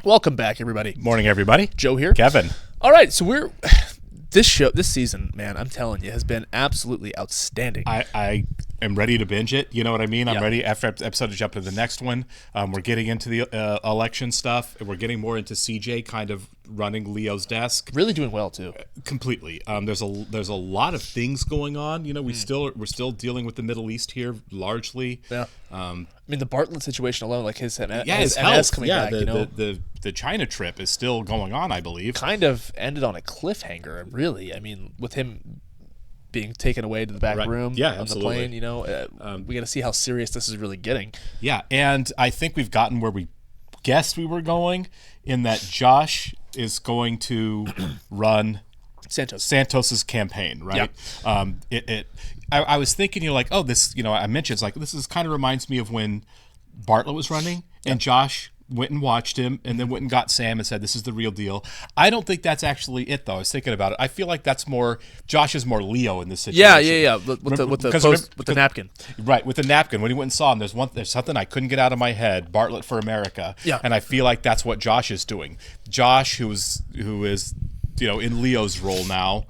Welcome back, everybody. Morning, everybody. Joe here. Kevin. All right, so this season, man, I'm telling you, has been absolutely outstanding. I am ready to binge it. You know what I mean? I'm Yeah. ready after episode to jump to the next one. We're getting into the election stuff. We're getting more into CJ kind of running Leo's desk. Really doing well too. Completely. There's a lot of things going on. You know, we're still dealing with the Middle East here largely. Yeah. I mean, the Bartlett situation alone, like his MS health coming back. The China trip is still going on, I believe. Kind of ended on a cliffhanger, really. I mean, with him being taken away to the back room on absolutely. the plane, we got to see how serious this is really getting. Yeah, and I think we've gotten where we guessed we were going, in that Josh is going to run Santos's campaign, right? Yeah. I was thinking, oh, this, I mentioned, it's like, this is kind of reminds me of when Bartlett was running, and Josh went and watched him, and then went and got Sam and said, this is the real deal. I don't think that's actually it, though. I was thinking about it. I feel like that's more, Josh is more Leo in this situation. Yeah. With the napkin. Right, with the napkin. When he went and saw him, there's something I couldn't get out of my head, Bartlett for America. Yeah. And I feel like that's what Josh is doing. Josh, who is in Leo's role now.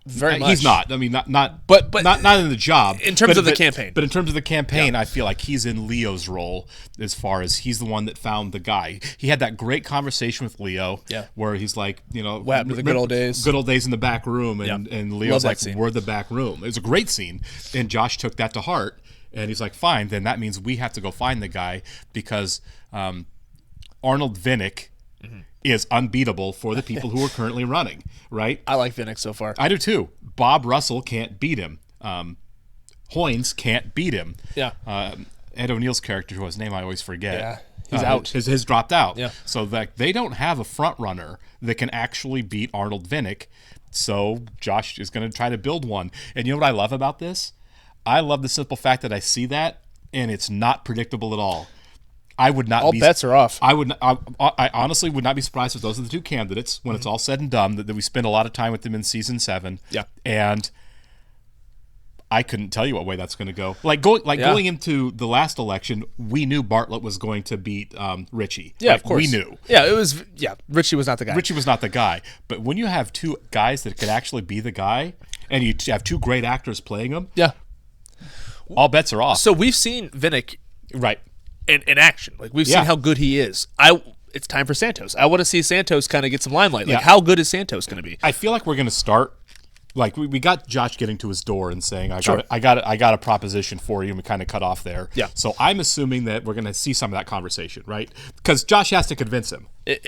Very much. He's not. I mean, not in the job. In terms of the campaign. But in terms of the campaign, I feel like he's in Leo's role as far as he's the one that found the guy. He had that great conversation with Leo where he's like, what happened to the good old days? Good old days in the back room. And Leo's like, we're the back room. It was a great scene. And Josh took that to heart. And he's like, fine, then that means we have to go find the guy because Arnold Vinnick is unbeatable for the people who are currently running, right? I like Vinnick so far. I do too. Bob Russell can't beat him. Hoynes can't beat him. Yeah. Ed O'Neill's character, whose name I always forget. Yeah. He's out. His dropped out. Yeah. So that they don't have a front runner that can actually beat Arnold Vinnick. So Josh is going to try to build one. And you know what I love about this? I love the simple fact that I see that, and it's not predictable at all. I would not. All bets are off. I honestly would not be surprised if those are the two candidates when it's all said and done. That we spend a lot of time with them in season 7. Yeah, and I couldn't tell you what way that's going to go. Going into the last election, we knew Bartlett was going to beat Richie. Yeah, of course. We knew. Yeah, it was. Yeah, Richie was not the guy. Richie was not the guy. But when you have two guys that could actually be the guy, and you have two great actors playing them, all bets are off. So we've seen Vinnick, right. In action. Like, we've seen how good he is. It's time for Santos. I want to see Santos kind of get some limelight. Like, how good is Santos going to be? I feel like we're going to start. Like, we got Josh getting to his door and saying, I got a proposition for you, and we kind of cut off there. Yeah. So I'm assuming that we're going to see some of that conversation, right? Because Josh has to convince him.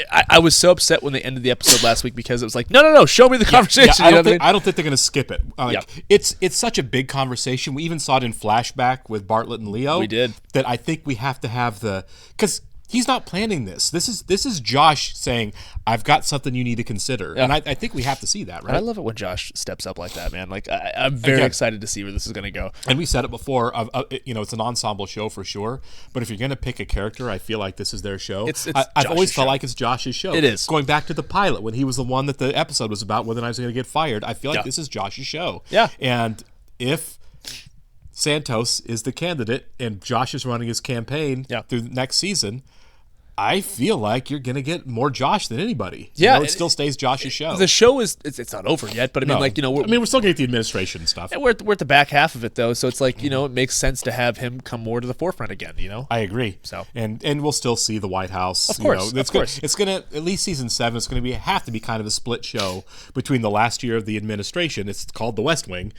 I was so upset when they ended the episode last week because it was like, no, show me the conversation. Yeah, I don't think they're going to skip it. It's such a big conversation. We even saw it in flashback with Bartlett and Leo. We did. That I think we have to have because he's not planning this. This is Josh saying, I've got something you need to consider. Yeah. And I think we have to see that, right? And I love it when Josh steps up like that, man. Like, I'm very excited to see where this is going to go. And we said it before, it's an ensemble show for sure, but if you're going to pick a character, I feel like this is their show. I've always felt like it's Josh's show. It is. Going back to the pilot, when he was the one that the episode was about, whether I was going to get fired, I feel like this is Josh's show. Yeah. And if Santos is the candidate and Josh is running his campaign through the next season, I feel like you're going to get more Josh than anybody. Yeah. It still stays Josh's show. The show it's not over yet, but I mean, we're still getting the administration and stuff. And we're at the back half of it, though, so it's like, it makes sense to have him come more to the forefront again, I agree. So And we'll still see the White House. Of course, It's going to, at least season 7, it's going to have to be kind of a split show between the last year of the administration, it's called the West Wing,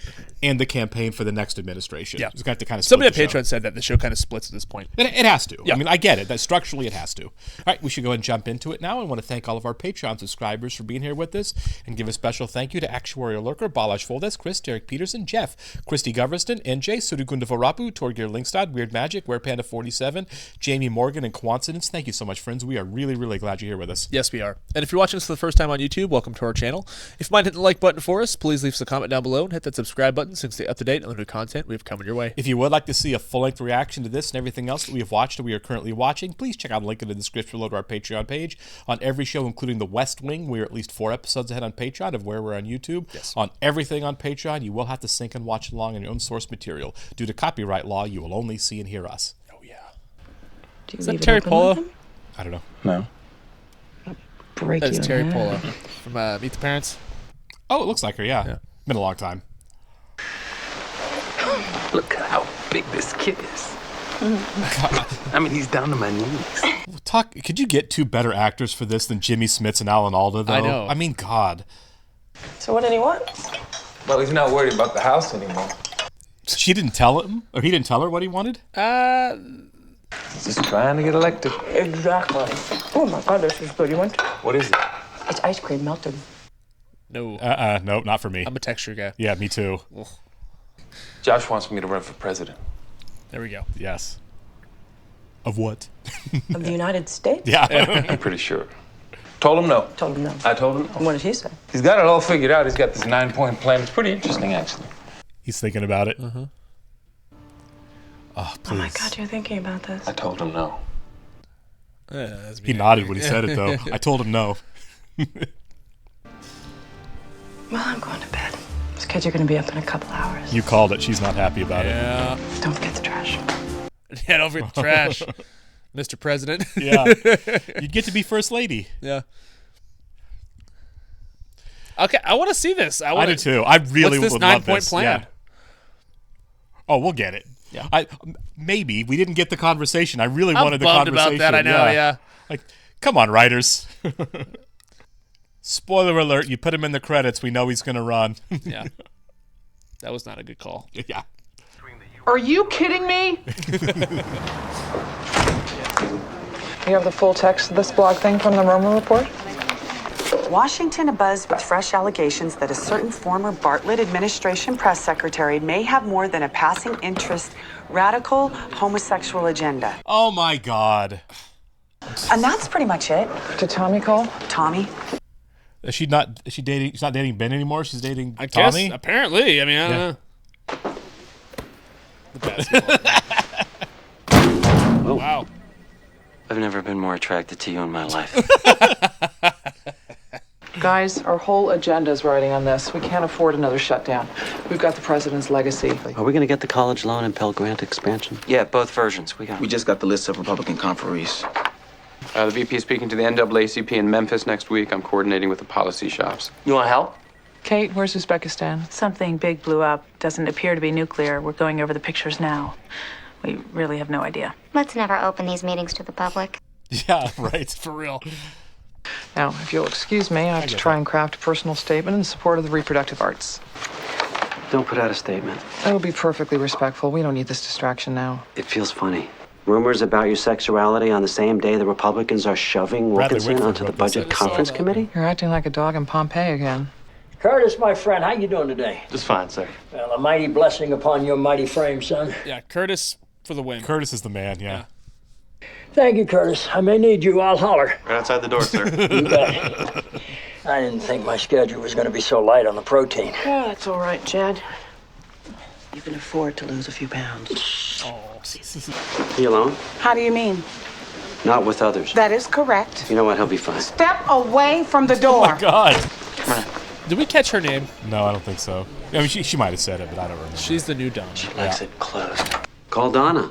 and the campaign for the next administration. Yeah. It's going to have to kind of Somebody split on Patreon said that the show kind of splits at this point. It has to. Yeah. I mean, I get it. That structurally it has to. All right, we should go ahead and jump into it now. I want to thank all of our Patreon subscribers for being here with us and give a special thank you to Actuarial Lurker, Balash Foldes, Chris, Derek Peterson, Jeff, Christy Goverston, NJ, Sudugunda Varapu, Torgir Linkstad, Weird Magic, WerePanda47, Jamie Morgan, and Coincidence. Thank you so much, friends. We are really, really glad you're here with us. Yes, we are. And if you're watching us for the first time on YouTube, welcome to our channel. If you mind hitting the like button for us, please leave us a comment down below and hit that subscribe button so you can stay up to date on the new content we have coming your way. If you would like to see a full-length reaction to this and everything else that we have watched and we are currently watching, please check out the link in the description below to our Patreon page. On every show, including The West Wing, we are at least 4 episodes ahead on Patreon of where we're on YouTube. Yes. On everything on Patreon, you will have to sync and watch along on your own source material. Due to copyright law, you will only see and hear us. Oh, yeah. Do you Is that leave it Terry open Polo? with him? I don't know. No. break That is you in Terry half. Polo from Meet the Parents. Oh, it looks like her, yeah. Yeah. Been a long time. Look at how big this kid is. I mean, he's down to my knees. Could you get two better actors for this than Jimmy Smits and Alan Alda, though? I know. I mean, God. So what did he want? Well, he's not worried about the house anymore. She didn't tell him? Or he didn't tell her what he wanted? He's just trying to get elected. Exactly. Oh my God, this is good. You want? What is it? It's ice cream melted. No. No, not for me. I'm a texture guy. Yeah, me too. Ugh. Josh wants me to run for president. There we go. Yes. Of what? Of the United States? Yeah. I'm pretty sure. Told him no. Told him no. I told him no. And what did he say? He's got it all figured out. He's got this 9-point plan. It's pretty interesting, actually. He's thinking about it. Uh-huh. Oh, please. Oh my God, you're thinking about this. I told him no. He nodded when he said it, though. I told him no. Well, I'm going to bed. Those kids are going to be up in a couple hours. You called it. She's not happy about it. Yeah. Don't forget the trash. Yeah, don't forget the trash, Mr. President. Yeah. You'd get to be first lady. Yeah. Okay, I want to see this. I do too. I really What's this would love 9-point this. plan? Yeah. Oh, we'll get it. Yeah. Maybe we didn't get the conversation. I really I'm wanted the bummed conversation. about that. I know. Yeah. Like, come on, writers. Spoiler alert! You put him in the credits. We know he's going to run. Yeah. That was not a good call. Yeah. Are you kidding me? You have the full text of this blog thing from the Roma report? Washington abuzz with fresh allegations that a certain former Bartlett administration press secretary may have more than a passing interest radical homosexual agenda. Oh my God. And that's pretty much it. Did Tommy call? Tommy? Is she not? Is she dating? She's not dating Ben anymore. She's dating I Tommy. guess apparently. I mean, I don't know. The basketball. Wow. I've never been more attracted to you in my life. Guys, our whole agenda is riding on this. We can't afford another shutdown. We've got the president's legacy. Are we going to get the college loan and Pell Grant expansion? Yeah, both versions. We got. We just got the list of Republican conferees. The VP is speaking to the NAACP in Memphis next week. I'm coordinating with the policy shops. You want help? Kate, where's Uzbekistan? Something big blew up. Doesn't appear to be nuclear. We're going over the pictures now. We really have no idea. Let's never open these meetings to the public. Yeah, right. For real. Now, if you'll excuse me, I have to try and craft a personal statement in support of the reproductive arts. Don't put out a statement. It'll be perfectly respectful. We don't need this distraction now. It feels funny. Rumors about your sexuality on the same day the Republicans are shoving Wilkinson onto the Budget Conference Committee? You're acting like a dog in Pompeii again. Curtis, my friend, how you doing today? Just fine, sir. Well, a mighty blessing upon your mighty frame, son. Yeah, Curtis for the win. Curtis is the man. Yeah. Thank you, Curtis. I may need you. I'll holler. Right outside the door, sir. You bet. I didn't think my schedule was going to be so light on the protein. Oh, that's all right, Jed. You can afford to lose a few pounds. You alone? How do you mean? Not with others. That is correct. You know what? He'll be fine. Step away from the door. Oh my God. Did we catch her name? No, I don't think so. I mean, she might have said it, but I don't remember. She's the new Donna. She likes it closed. Call Donna.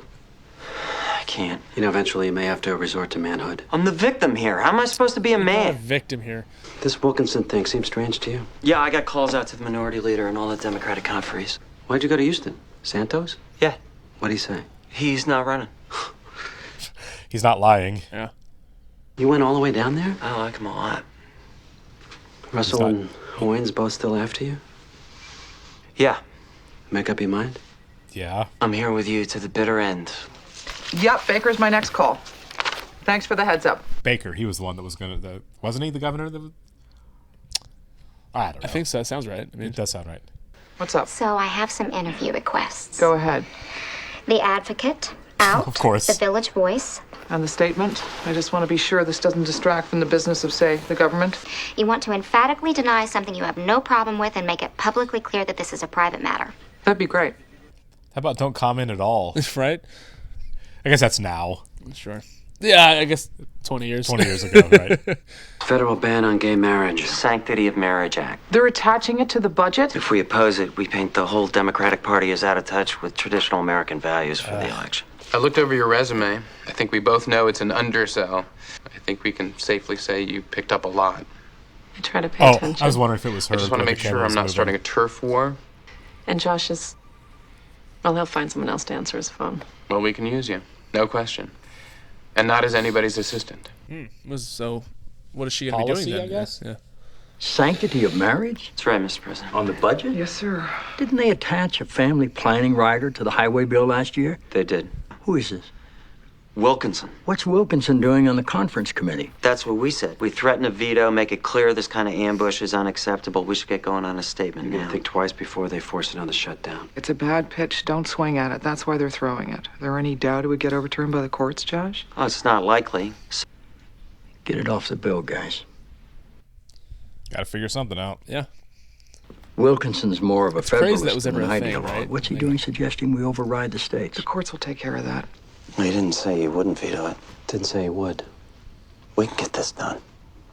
I can't. You know, eventually you may have to resort to manhood. I'm the victim here. How am I supposed to be a Not a man? victim here. This Wilkinson thing seems strange to you. Yeah, I got calls out to the minority leader and all the Democratic conferees. Why'd you go to Houston? Santos? Yeah, What'd he say? he's not running. He's not lying. Yeah. You went all the way down there? I like him a lot. Russell not- and Hoynes both still after you? Yeah, Make up your mind? Yeah. I'm here with you to the bitter end. Yep, Baker's my next call. Thanks for the heads up. Baker. He was the one that was going to. Wasn't he the governor? That was, I don't know. I think so. That sounds right. I mean, It does sound right. What's up? So I have some interview requests. Go ahead. The Advocate, out. Of course. The Village Voice. And the statement? I just want to be sure this doesn't distract from the business of, say, the government. You want to emphatically deny something you have no problem with and make it publicly clear that this is a private matter. That'd be great. How about don't comment at all? right? I guess that's now. Sure. Yeah, I guess 20 years. 20 years ago, right? Federal ban on gay marriage. Sanctity of Marriage Act. They're attaching it to the budget? If we oppose it, we paint the whole Democratic Party as out of touch with traditional American values for the election. I looked over your resume. I think we both know it's an undersell. I think we can safely say you picked up a lot. I try to pay attention. I was wondering if it was her. I just want to make sure I'm not starting a turf war. And Josh is... Well, he'll find someone else to answer his phone. Well, we can use you. No question. And not as anybody's assistant. So, what is she going to be doing then? I guess? Yeah. Sanctity of marriage? That's right, Mr. President. On the budget? Yes, sir. Didn't they attach a family planning rider to the highway bill last year? They did. Who is this? Wilkinson. What's Wilkinson doing on the conference committee? That's what we said. We threaten a veto, make it clear this kind of ambush is unacceptable. We should get going on a statement You're now. gonna think twice before they force another shutdown. It's a bad pitch. Don't swing at it. That's why they're throwing it. There any doubt it would get overturned by the courts, Josh? Oh, it's not likely. Get it off the bill, guys. Got to figure something out. Yeah. Wilkinson's more of a crazy federalist that was than ever an a thing, ideologue. right? What's he doing suggesting we override the states? The courts will take care of that. Well, he didn't say he wouldn't veto it. Didn't say he would. We can get this done.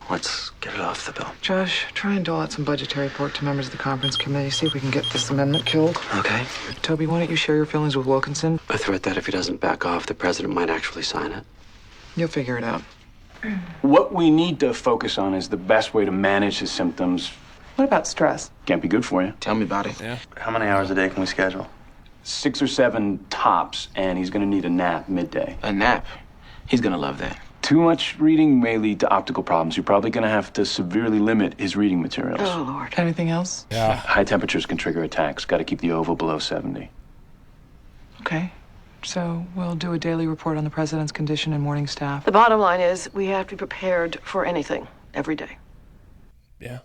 Let's get it off the bill. Josh, try and dole out some budgetary report to members of the conference committee. See if we can get this amendment killed. Okay. Toby, why don't you share your feelings with Wilkinson? I threat that if he doesn't back off, the president might actually sign it. You'll figure it out. What we need to focus on is the best way to manage his symptoms. What about stress? Can't be good for you. Tell me about it. Yeah. How many hours a day can we schedule? 6 or 7 tops, and he's gonna need a nap midday. A nap? He's gonna love that. Too much reading may lead to optical problems. You're probably gonna have to severely limit his reading materials. Oh, Lord. Anything else? Yeah. High temperatures can trigger attacks. Got to keep the oval below 70. Okay. So we'll do a daily report on the president's condition and morning staff. The bottom line is we have to be prepared for anything every day. Yeah.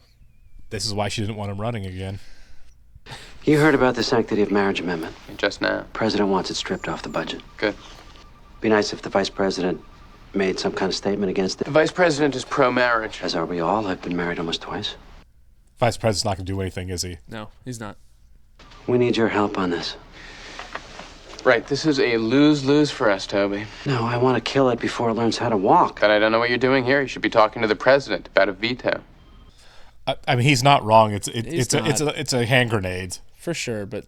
This is why she didn't want him running again. You heard about the sanctity of marriage amendment. Just now. President wants it stripped off the budget. Good. Be nice if the vice president made some kind of statement against The it. vice president is pro-marriage. As are we all. I've been married almost twice. Vice President's not going to do anything, is he? No, he's not. We need your help on this. Right, this is a lose-lose for us, Toby. No, I want to kill it before it learns how to walk. But I don't know what you're doing here. You should be talking to the president about a veto. I mean, he's not wrong. It's a hand grenade. For sure, but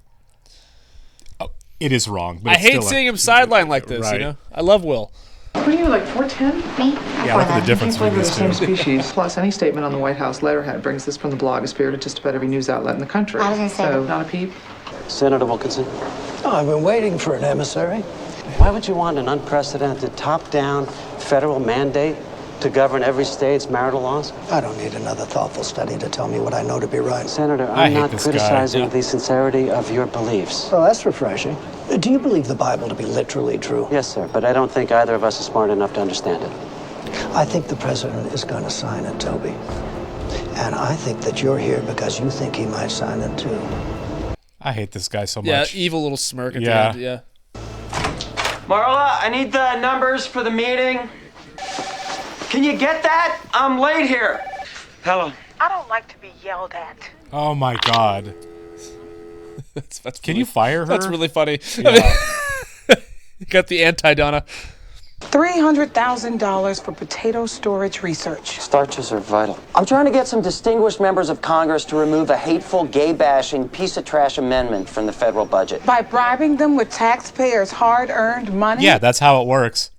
it is wrong. But I it's hate still seeing him sidelined like this, right. you know? I love Will. What are you, like 4'10"? Me? Yeah, look at the difference between We're the these same two. species. Plus, any statement on the White House letterhead brings this from the blog is spirit of just about every news outlet in the country. I was gonna say so, that. not a peep. Senator Wilkinson, Oh, I've been waiting for an emissary. why would you want an unprecedented top-down federal mandate to govern every state's marital laws? I don't need another thoughtful study to tell me what I know to be right. Senator, I I'm hate not this guy. criticizing Yeah. the sincerity of your beliefs. Well, that's refreshing. Do you believe the Bible to be literally true? Yes, sir, but I don't think either of us is smart enough to understand it. I think the president is going to sign it, Toby. And I think that you're here because you think he might sign it too. I hate this guy so Yeah, much. evil little smirk at Yeah. the end. Yeah. Marla, I need the numbers for the meeting. Can you get that? I'm late here. Hello. I don't like to be yelled at. Oh my God. That's Can you fire her? That's really funny. Yeah. You got the anti-Donna. $300,000 for potato storage research. Starches are vital. I'm trying to get some distinguished members of Congress to remove a hateful, gay-bashing, piece of trash amendment from the federal budget. By bribing them with taxpayers' hard-earned money? Yeah, that's how it works.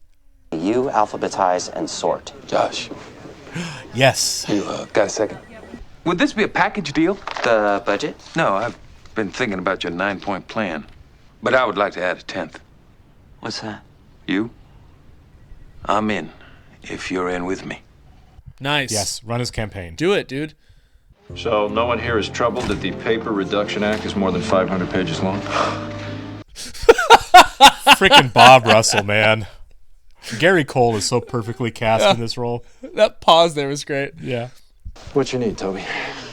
You alphabetize and sort. Josh, Yes. you got a second? Would this be a package deal? The budget? No, I've been thinking about your 9-point plan. But I would like to add a 10th. What's that? You? I'm in, if you're in with me. Nice. Yes, run his campaign. Do it, dude. So no one here is troubled that the Paper Reduction Act is more than 500 pages long? Freaking Bob Russell, man. Gary Cole is so perfectly cast in this role. That pause there was great. Yeah. What you need, Toby?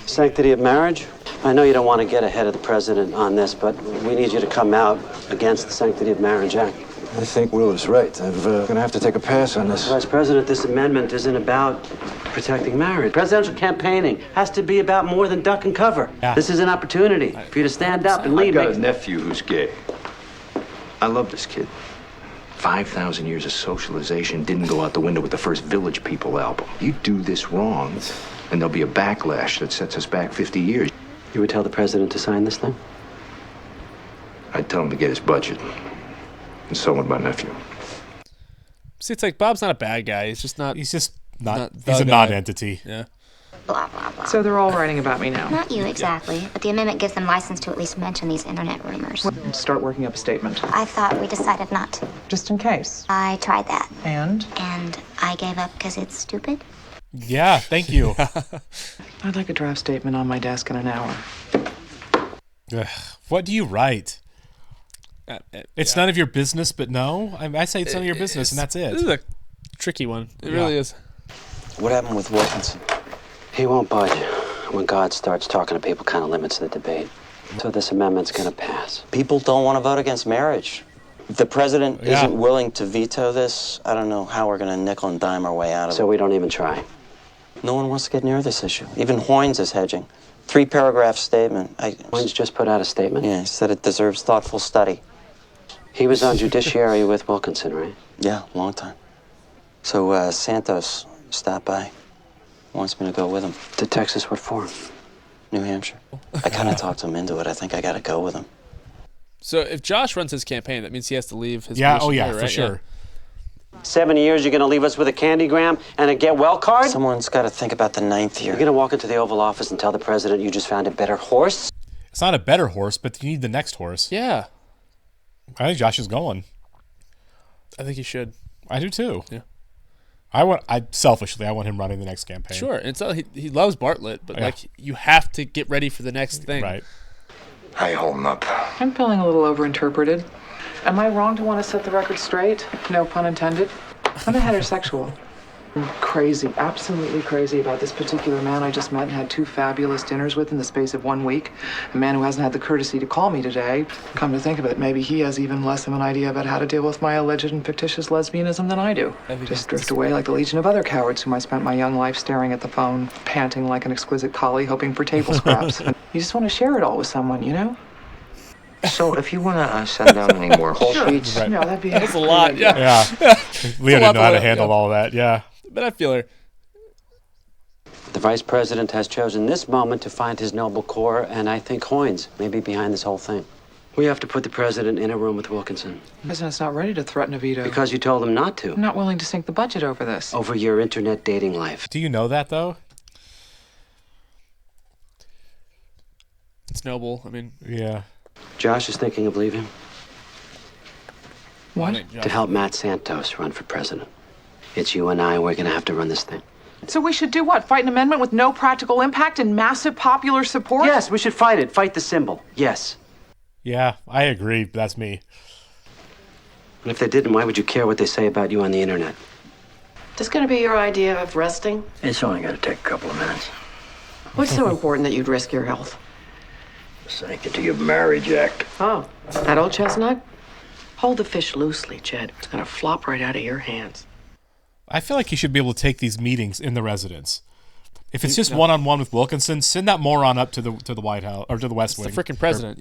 Sanctity of marriage? I know you don't want to get ahead of the president on this, but we need you to come out against the Sanctity of Marriage Act. I think Will is right. I'm gonna have to take a pass on this. Vice President, this amendment isn't about protecting marriage. Presidential campaigning has to be about more than duck and cover. Yeah. This is an opportunity for you to stand up and lead. I've got a nephew who's gay. I love this kid. 5,000 years of socialization didn't go out the window with the first Village People album. You do this wrong, and there'll be a backlash that sets us back 50 years. You would tell the president to sign this thing? I'd tell him to get his budget. and so would my nephew. See, it's like Bob's not a bad guy. He's just not. He's just not. the He's a guy. non-entity. Yeah. Blah, blah, blah. So they're all writing about me now. Not you exactly, but the amendment gives them license to at least mention these internet rumors. Start working up a statement. I thought we decided not to. Just in case. I tried that. And? And I gave up because it's stupid. Yeah, thank you. I'd like a draft statement on my desk in an hour. Ugh, what do you write? It's none of your business, but no. I say it's none of your business, and that's it. This is a tricky one. It really is. What happened with Wilkinson? He won't budge. When God starts talking to people, kind of limits the debate. So this amendment's going to pass. People don't want to vote against marriage. If the president isn't willing to veto this, I don't know how we're going to nickel and dime our way out of it. So we don't even try. No one wants to get near this issue. Even Hoynes is hedging. 3-paragraph statement. Hoynes just put out a statement? Yeah, he said it deserves thoughtful study. He was on Judiciary with Wilkinson, right? Yeah, long time. So Santos stopped by. Wants me to go with him. To Texas, what for? New Hampshire. I kind of talked him into it. I think I got to go with him. So if Josh runs his campaign, that means he has to leave his Yeah, position here, for right? sure. 7 years, you're going to leave us with a candygram and a get-well card? Someone's got to think about the 9th year. You're going to walk into the Oval Office and tell the president you just found a better horse? It's not a better horse, but you need the next horse. Yeah. I think Josh is going. I think he should. I do too. Yeah. Selfishly, I want him running the next campaign. Sure. And so he loves Bartlett, but like you have to get ready for the next thing. Right. How you holding up? I'm feeling a little overinterpreted. Am I wrong to want to set the record straight? No pun intended. I'm a heterosexual. I'm crazy, absolutely crazy about this particular man I just met and had 2 fabulous dinners with in the space of 1 week. A man who hasn't had the courtesy to call me today. Come to think of it, maybe he has even less of an idea about how to deal with my alleged and fictitious lesbianism than I do. Just drift away like the legion of other cowards whom I spent my young life staring at the phone, panting like an exquisite collie, hoping for table scraps. You just want to share it all with someone, you know? So if you want to send down any more whole sheets... Right. No, that'd be That's a lot, yeah. Leo didn't know how to handle all that, yeah. But I feel her. The vice president has chosen this moment to find his noble core, and I think Hoynes may be behind this whole thing. We have to put the president in a room with Wilkinson. The president's not ready to threaten a veto. Because you told him not to. I'm not willing to sink the budget over this. Over your internet dating life. Do you know that, though? It's noble. I mean... Yeah. Josh is thinking of leaving. What? To help Matt Santos run for president. It's you and I, we're going to have to run this thing. So we should do what? Fight an amendment with no practical impact and massive popular support? Yes, we should fight it. Fight the symbol. Yes. Yeah, I agree. That's me. And if they didn't, why would you care what they say about you on the internet? This gonna be your idea of resting? It's only going to take a couple of minutes. What's so important that you'd risk your health? The Sanctity of Marriage Act. Oh, that old chestnut? Hold the fish loosely, Jed. It's gonna flop right out of your hands. I feel like you should be able to take these meetings in the residence. If it's just one-on-one with Wilkinson, send that moron up to the White House or to the West Wing. The freaking president,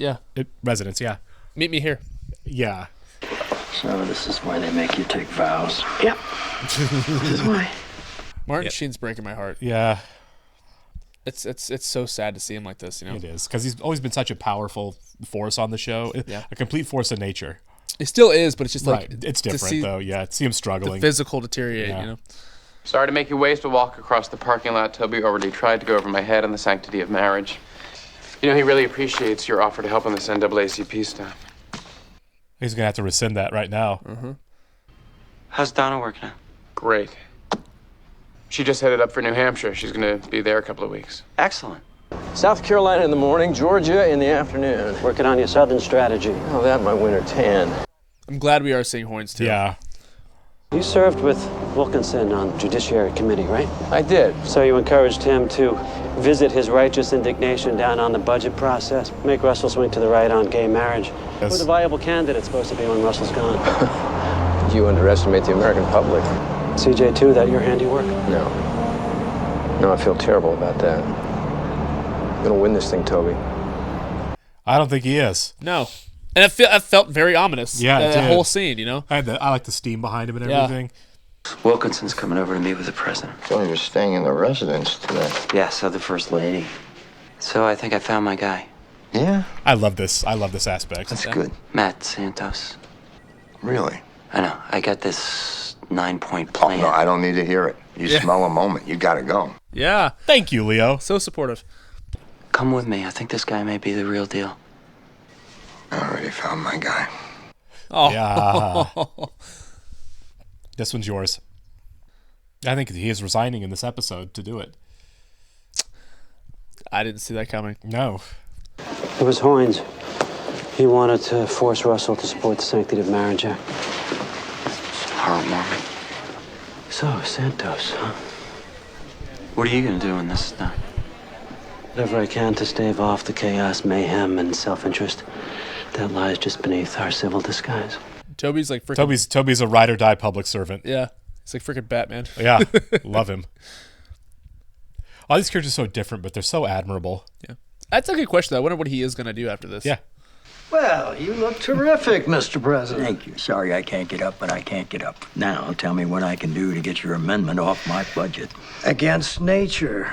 Residence, yeah. Meet me here. Yeah. So this is why they make you take vows. Yep. This is why. Martin Sheen's breaking my heart. Yeah. It's so sad to see him like this, you know? It is, because he's always been such a powerful force on the show. Yeah. A complete force of nature. It still is, but it's just like... Right. It's different, though. Yeah, to see him struggling. The physical deteriorate, you know? Sorry to make you waste a walk across the parking lot. Toby already tried to go over my head on the sanctity of marriage. You know, he really appreciates your offer to help on this NAACP stuff. He's going to have to rescind that right now. Mm-hmm. How's Donna working out? Great. She just headed up for New Hampshire. She's going to be there a couple of weeks. Excellent. South Carolina in the morning, Georgia in the afternoon. Working on your southern strategy. Oh, that my winter tan. I'm glad we are seeing Hoynes, too. Yeah. You served with Wilkinson on Judiciary Committee, right? I did. So you encouraged him to visit his righteous indignation down on the budget process, make Russell swing to the right on gay marriage. Yes. Who's a viable candidate supposed to be when Russell's gone? You underestimate the American public. CJ, too, that your handiwork? No, I feel terrible about that. I'm gonna win this thing, Toby. I don't think he is. No. And it felt very ominous. Yeah, it the did. whole scene, you know? I like the steam behind him and everything. Wilkinson's coming over to meet with the president. So you're staying in the residence tonight? Yeah, so the first lady. So I think I found my guy. Yeah? I love this. I love this aspect. That's good. Matt Santos. Really? I know. I got this 9-point plan. Oh, no, I don't need to hear it. You smell a moment. You gotta go. Yeah. Thank you, Leo. So supportive. Come with me. I think this guy may be the real deal. I already found my guy. Oh. Yeah. This one's yours. I think he is resigning in this episode to do it. I didn't see that coming. No. It was Hoynes. He wanted to force Russell to support the sanctity of marriage act. Heartwarming. So, Santos, huh? What are you gonna do when this is done? Whatever I can to stave off the chaos, mayhem, and self-interest that lies just beneath our civil disguise. Toby's like freaking... Toby's a ride or die public servant. Yeah. He's like freaking Batman. Yeah. Love him. All these characters are so different, but they're so admirable. Yeah. That's a good question, though. I wonder what he is going to do after this. Yeah. Well, you look terrific, Mr. President. Thank you. Sorry I can't get up, but I can't get up. Now, tell me what I can do to get your amendment off my budget. Against nature.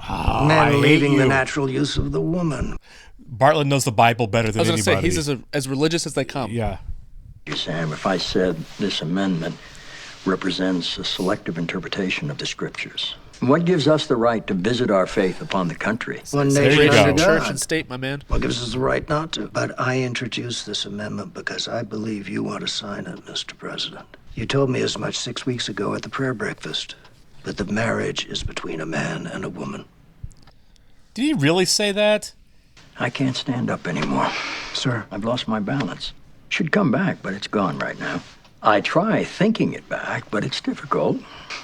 Oh, Men leaving the natural use of the woman. Bartlett knows the Bible better than anybody. I was going to say, he's as religious as they come. Yeah. Sam, if I said this amendment represents a selective interpretation of the scriptures, what gives us the right to visit our faith upon the country? One nation under God. Church and state, my man. What gives us the right not to? But I introduced this amendment because I believe you want to sign it, Mr. President. You told me as much 6 weeks ago at the prayer breakfast. But the marriage is between a man and a woman. Did he really say that? I can't stand up anymore. Sir, I've lost my balance. Should come back, but it's gone right now. I try thinking it back, but it's difficult.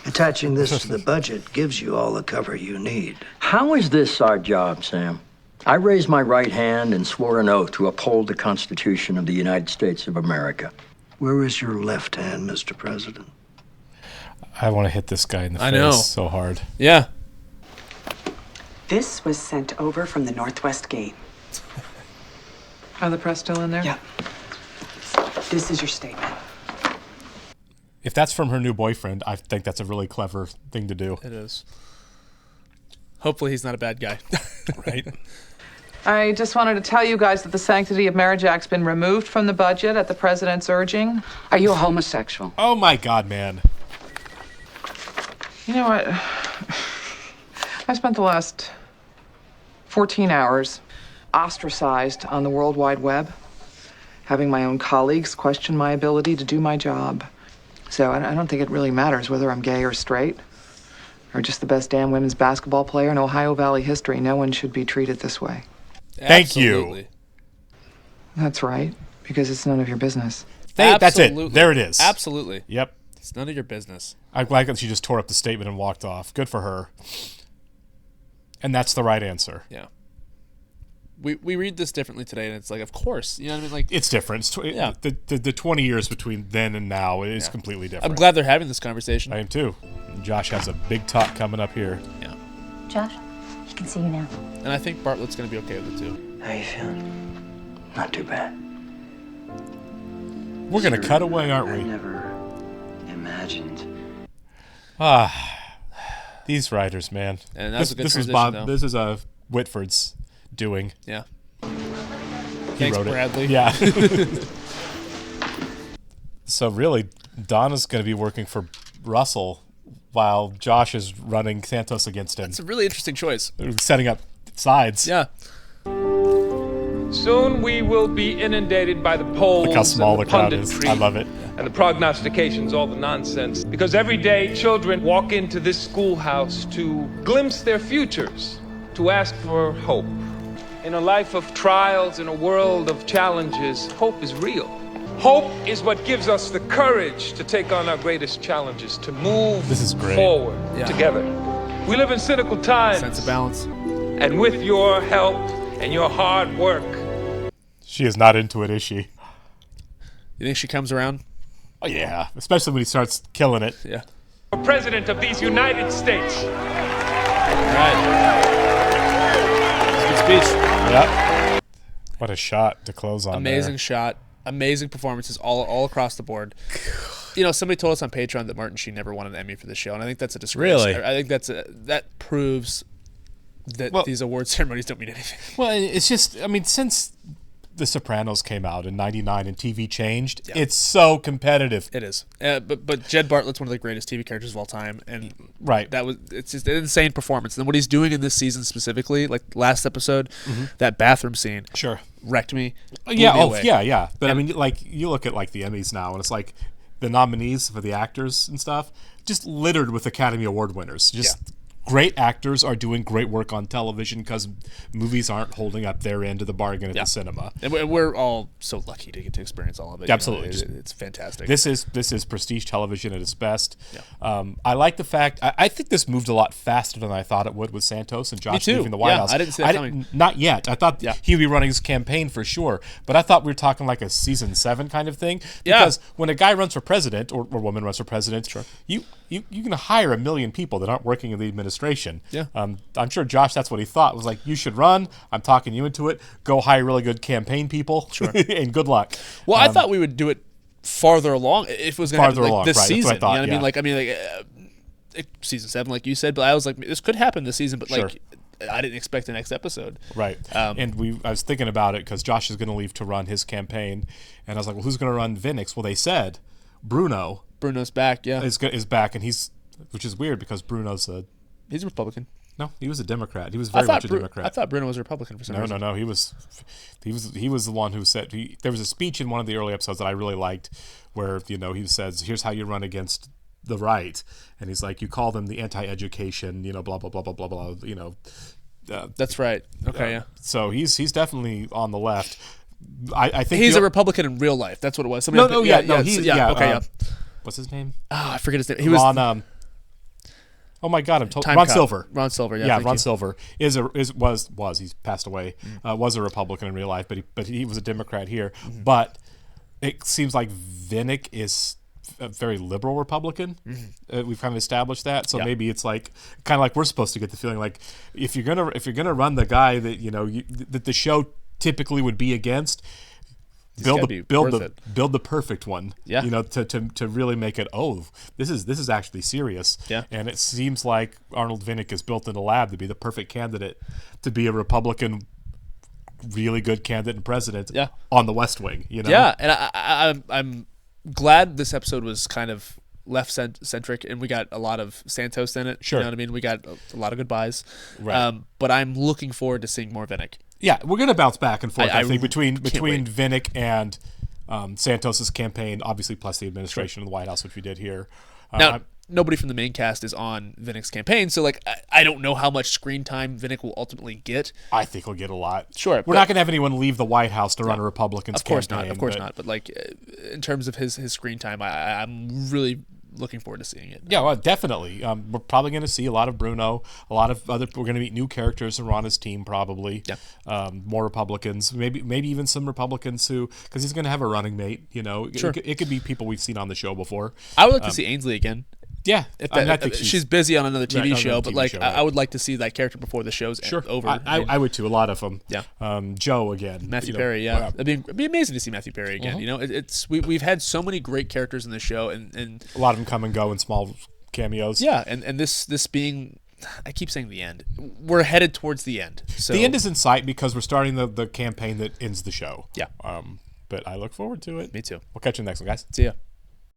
Attaching this to the budget gives you all the cover you need. How is this our job, Sam? I raised my right hand and swore an oath to uphold the Constitution of the United States of America. Where is your left hand, Mr. President? I want to hit this guy in the face so hard. Yeah. This was sent over from the Northwest Gate. Are the press still in there? Yeah. This is your statement. If that's from her new boyfriend, I think that's a really clever thing to do. It is. Hopefully he's not a bad guy. Right? I just wanted to tell you guys that the Sanctity of Marriage Act's been removed from the budget at the president's urging. Are you a homosexual? Oh my God, man. You know what? I spent the last 14 hours ostracized on the World Wide Web, having my own colleagues question my ability to do my job. So I don't think it really matters whether I'm gay or straight, or just the best damn women's basketball player in Ohio Valley history. No one should be treated this way. Thank you. That's right, because it's none of your business. That's it. There it is. Absolutely. Yep. It's none of your business. I like that she just tore up the statement and walked off. Good for her. And that's the right answer. Yeah. We read this differently today, and it's like, of course. You know what I mean? Like, it's different. Yeah. The 20 years between then and now is completely different. I'm glad they're having this conversation. I am too. And Josh has a big talk coming up here. Yeah. Josh, he can see you now. And I think Bartlett's going to be okay with it too. How you feeling? Not too bad. We're going to cut away, aren't we? I never imagined. These writers, man. And that was a good transition, though. This is Whitford's doing. Yeah. He Thanks, wrote Bradley. It. Yeah. So really, Donna's going to be working for Russell while Josh is running Santos against him. It's a really interesting choice. They're setting up sides. Yeah. Soon we will be inundated by the polls. Look how small and the crowd is. I love it. And the prognostications, all the nonsense. Because every day children walk into this schoolhouse to glimpse their futures, to ask for hope. In a life of trials, in a world of challenges, hope is real. Hope is what gives us the courage to take on our greatest challenges, to move forward together. We live in cynical times. Sense of balance. And with your help and your hard work. She is not into it, is she? You think she comes around? Oh, yeah. Especially when he starts killing it. Yeah. President of these United States. All right. Good speech. Yep. What a shot to close on. Amazing shot. Amazing performances all across the board. You know, somebody told us on Patreon that Martin Sheen never won an Emmy for the show, and I think that's a disgrace. Really? I think that proves that these award ceremonies don't mean anything. Well, it's just, I mean, since The Sopranos came out in '99 and TV changed. Yeah. It's so competitive. It is. But Jed Bartlett's one of the greatest TV characters of all time, and right, it's just an insane performance. And what he's doing in this season specifically, like last episode, that bathroom scene, wrecked me. Yeah. But I mean, like you look at like the Emmys now, and it's like the nominees for the actors and stuff, just littered with Academy Award winners. Great actors are doing great work on television because movies aren't holding up their end of the bargain at the cinema. And we're all so lucky to get to experience all of it. Absolutely. It's fantastic. This is prestige television at its best. Yeah. I like the fact, I think this moved a lot faster than I thought it would with Santos and Josh leaving the White House. I didn't see that coming. Not yet. I thought he'd be running his campaign for sure. But I thought we were talking like a season 7 kind of thing. Because when a guy runs for president or woman runs for president, you can hire 1 million people that aren't working in the administration. Yeah. I'm sure Josh, that's what he thought. Was like, you should run. I'm talking you into it. Go hire really good campaign people. Sure. And good luck. Well, I thought we would do it farther along if it was going to happen this season. That's what I thought, you know what I mean? Season 7, like you said. But I was like, this could happen this season. But I didn't expect the next episode. Right. And I was thinking about it because Josh is going to leave to run his campaign, and I was like, well, who's going to run Vinix? Well, they said Bruno's back. Yeah. Is back, and which is weird because Bruno's he's a Republican. No, he was a Democrat. He was very much a Democrat. I thought Bruno was a Republican for some reason. No. He was the one who said there was a speech in one of the early episodes that I really liked where he says, "Here's how you run against the right," and he's like, "You call them the anti-education, blah blah blah blah blah blah." That's right. Okay, yeah. So he's definitely on the left. I think he's a Republican in real life. That's what it was. What's his name? I forget his name. He was. Oh my God! Ron Silver. Ron Silver. Yeah, Ron Silver was he's passed away. Was a Republican in real life, but he was a Democrat here. Mm-hmm. But it seems like Vinnick is a very liberal Republican. Mm-hmm. We've kind of established that, so maybe it's like kind of like we're supposed to get the feeling like if you're gonna run the guy that that the show typically would be against. Build the perfect one. Yeah. To really make it. Oh, this is actually serious. Yeah. And it seems like Arnold Vinnick is built in a lab to be the perfect candidate to be a Republican, really good candidate and president. Yeah. On the West Wing. Yeah, and I'm glad this episode was kind of left centric, and we got a lot of Santos in it. Sure. You know what I mean? We got a lot of goodbyes. Right. But I'm looking forward to seeing more Vinnick. Yeah, we're going to bounce back and forth, I think, between Vinnick and Santos's campaign, obviously, plus the administration of the White House, which we did here. Now, nobody from the main cast is on Vinnick's campaign, so I don't know how much screen time Vinnick will ultimately get. I think he'll get a lot. Sure. We're not going to have anyone leave the White House to run a Republican's campaign. Of course not. But in terms of his screen time, I'm really looking forward to seeing it. Yeah, well, definitely. We're probably going to see a lot of Bruno, a lot of other. We're going to meet new characters from Rana's team, probably. Yeah. More Republicans, maybe even some Republicans who, because he's going to have a running mate. Sure. It could be people we've seen on the show before. I would like to see Ainsley again. Yeah, I think she's busy on another TV show, but I would like to see that character before the show's over. I would too. A lot of them. Yeah. Joe again. Matthew Perry. Yeah, it'd be amazing to see Matthew Perry again. We've had so many great characters in the show, and a lot of them come and go in small cameos. Yeah, and this being, I keep saying the end. We're headed towards the end. So the end is in sight because we're starting the campaign that ends the show. Yeah. But I look forward to it. Me too. We'll catch you in the next one, guys. See ya.